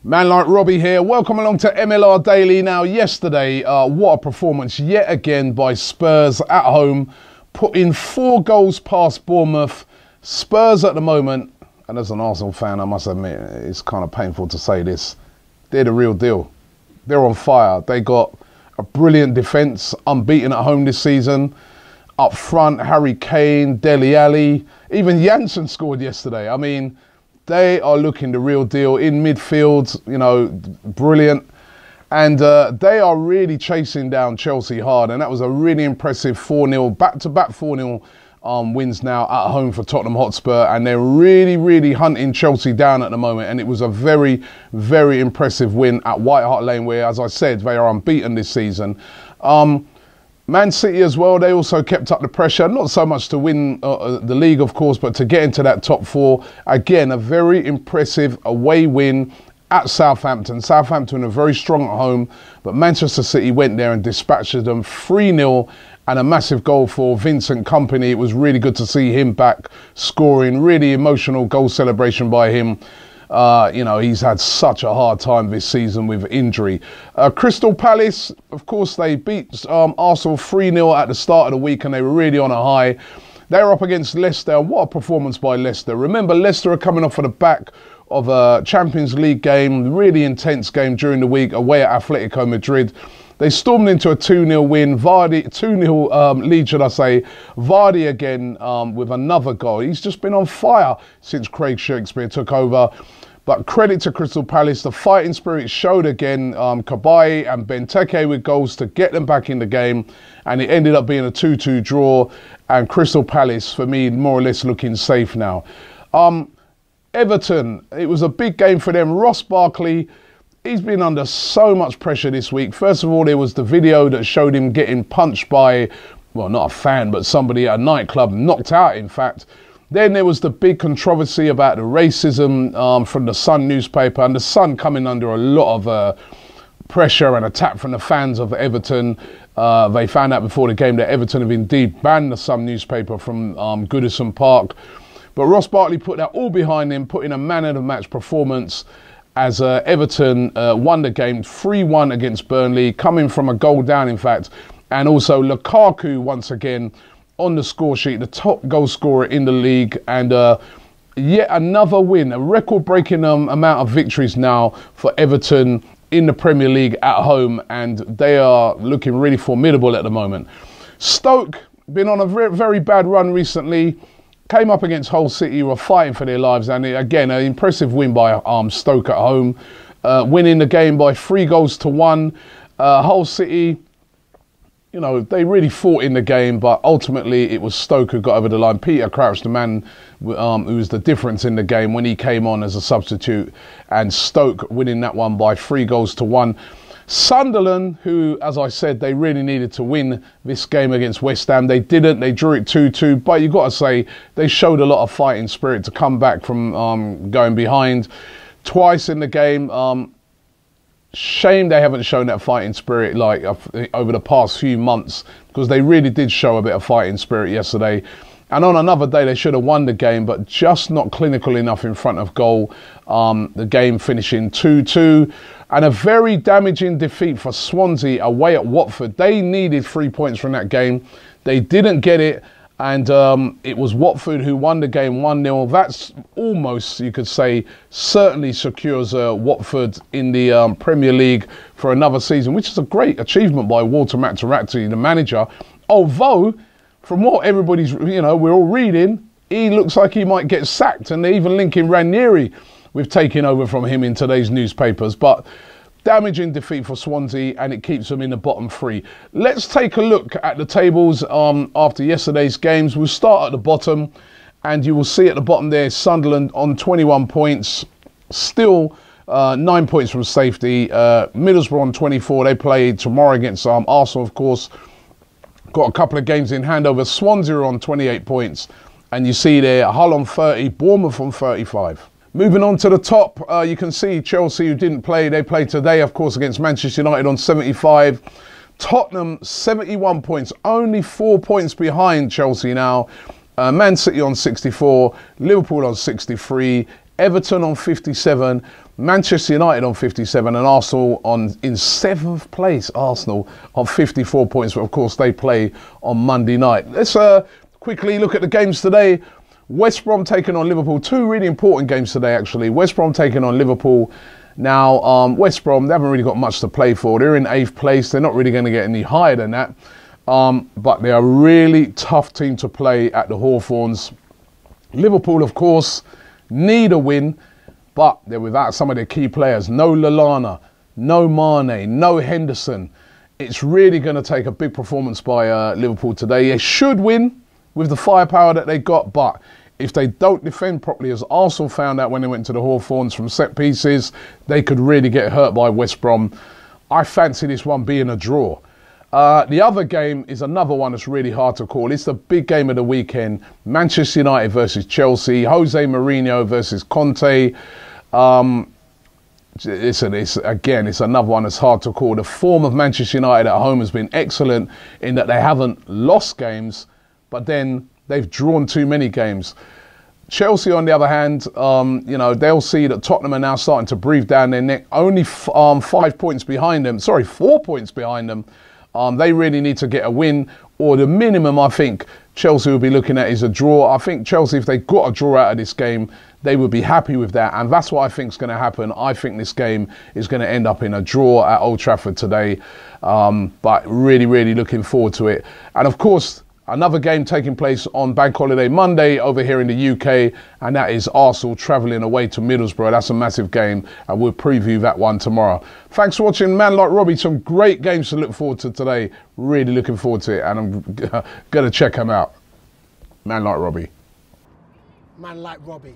Man like Robbie here. Welcome along to MLR Daily. Now, yesterday, what a performance yet again by Spurs at home, putting 4 goals past Bournemouth. Spurs at the moment, and as an Arsenal fan, I must admit, it's kind of painful to say this, they're the real deal. They're on fire. They got a brilliant defence, unbeaten at home this season. Up front, Harry Kane, Dele Alli, even Janssen scored yesterday. I mean, they are looking the real deal. In midfield, you know, brilliant. And they are really chasing down Chelsea hard. And that was a really impressive 4-0, back-to-back 4-0 wins now at home for Tottenham Hotspur. And they're really hunting Chelsea down at the moment. And it was a very impressive win at White Hart Lane, where, as I said, they are unbeaten this season. Man City as well, they also kept up the pressure, not so much to win the league, of course, but to get into that top 4. Again, a very impressive away win at Southampton. Southampton are very strong at home, but Manchester City went there and dispatched them 3-0, and a massive goal for Vincent Kompany. It was really good to see him back scoring. Really emotional goal celebration by him. You know, he's had such a hard time this season with injury. Crystal Palace, of course, they beat Arsenal 3-0 at the start of the week, and they were really on a high. They were up against Leicester. What a performance by Leicester. Remember, Leicester are coming off of the back of a Champions League game, really intense game during the week away at Atletico Madrid. They stormed into a 2-0 win. Vardy, 2-0 lead, should I say. Vardy again with another goal. He's just been on fire since Craig Shakespeare took over. But credit to Crystal Palace, the fighting spirit showed again. Cabaye and Benteke with goals to get them back in the game. And it ended up being a 2-2 draw. And Crystal Palace, for me, more or less looking safe now. Everton, it was a big game for them. Ross Barkley, he's been under so much pressure this week. First of all, there was the video that showed him getting punched by, well, not a fan, but somebody at a nightclub, knocked out, in fact. Then there was the big controversy about the racism from the Sun newspaper, and the Sun coming under a lot of pressure and attack from the fans of Everton. They found out before the game that Everton have indeed banned the Sun newspaper from Goodison Park. But Ross Barkley put that all behind him, put in a man-of-the-match performance as Everton won the game 3-1 against Burnley, coming from a goal down, in fact. And also Lukaku, once again, on the score sheet, the top goal scorer in the league, and yet another win, a record-breaking amount of victories now for Everton in the Premier League at home, and they are looking really formidable at the moment. Stoke, been on a very bad run recently, came up against Hull City, who were fighting for their lives, and again, an impressive win by Stoke at home, winning the game by 3-1. Hull City, you know, they really fought in the game, but ultimately it was Stoke who got over the line. Peter Crouch, the man who was the difference in the game when he came on as a substitute, and Stoke winning that one by 3-1. Sunderland, who, as I said, they really needed to win this game against West Ham. They didn't. They drew it 2-2, but you've got to say they showed a lot of fighting spirit to come back from going behind twice in the game. Shame they haven't shown that fighting spirit like over the past few months, because they really did show a bit of fighting spirit yesterday. And on another day, they should have won the game, but just not clinical enough in front of goal. The game finishing 2-2. And a very damaging defeat for Swansea away at Watford. They needed 3 points from that game. They didn't get it. And it was Watford who won the game 1-0. That's almost, you could say, certainly secures Watford in the Premier League for another season, which is a great achievement by Walter Materazzi, the manager. Although, from what everybody's, you know, we're all reading, he looks like he might get sacked, and they're even linking Ranieri with taking over from him in today's newspapers. But damaging defeat for Swansea, and it keeps them in the bottom 3. Let's take a look at the tables after yesterday's games. We'll start at the bottom, and you will see at the bottom there Sunderland on 21 points, still 9 points from safety. Middlesbrough on 24. They play tomorrow against Arsenal, of course. Got a couple of games in hand over. Swansea are on 28 points, and you see there Hull on 30, Bournemouth on 35. Moving on to the top, you can see Chelsea, who didn't play. They played today, of course, against Manchester United on 75. Tottenham, 71 points, only 4 points behind Chelsea now. Man City on 64, Liverpool on 63, Everton on 57, Manchester United on 57 and Arsenal in 7th place. Arsenal on 54 points, but of course they play on Monday night. Let's quickly look at the games today. West Brom taking on Liverpool. 2 really important games today, actually. West Brom taking on Liverpool. Now, West Brom, they haven't really got much to play for. They're in 8th place. They're not really going to get any higher than that. But they're a really tough team to play at the Hawthorns. Liverpool, of course, need a win, but they're without some of their key players. No Lallana, no Mane, no Henderson. It's really going to take a big performance by Liverpool today. They should win with the firepower that they got, but if they don't defend properly, as Arsenal found out when they went to the Hawthorns from set pieces, they could really get hurt by West Brom. I fancy this one being a draw. The other game is another one that's really hard to call. It's the big game of the weekend. Manchester United versus Chelsea. Jose Mourinho versus Conte. Listen, it's another one that's hard to call. The form of Manchester United at home has been excellent in that they haven't lost games, but then they've drawn too many games. Chelsea, on the other hand, you know, they'll see that Tottenham are now starting to breathe down their neck. Only 5 points behind them. Sorry, 4 points behind them. They really need to get a win, or the minimum I think Chelsea will be looking at is a draw. I think Chelsea, if they got a draw out of this game, they would be happy with that, and that's what I think is going to happen. I think this game is going to end up in a draw at Old Trafford today, but really, really looking forward to it. And of course, another game taking place on Bank Holiday Monday over here in the UK, and that is Arsenal travelling away to Middlesbrough. That's a massive game, and we'll preview that one tomorrow. Thanks for watching Man Like Robbie. Some great games to look forward to today. Really looking forward to it, and I'm going to check them out. Man Like Robbie. Man Like Robbie.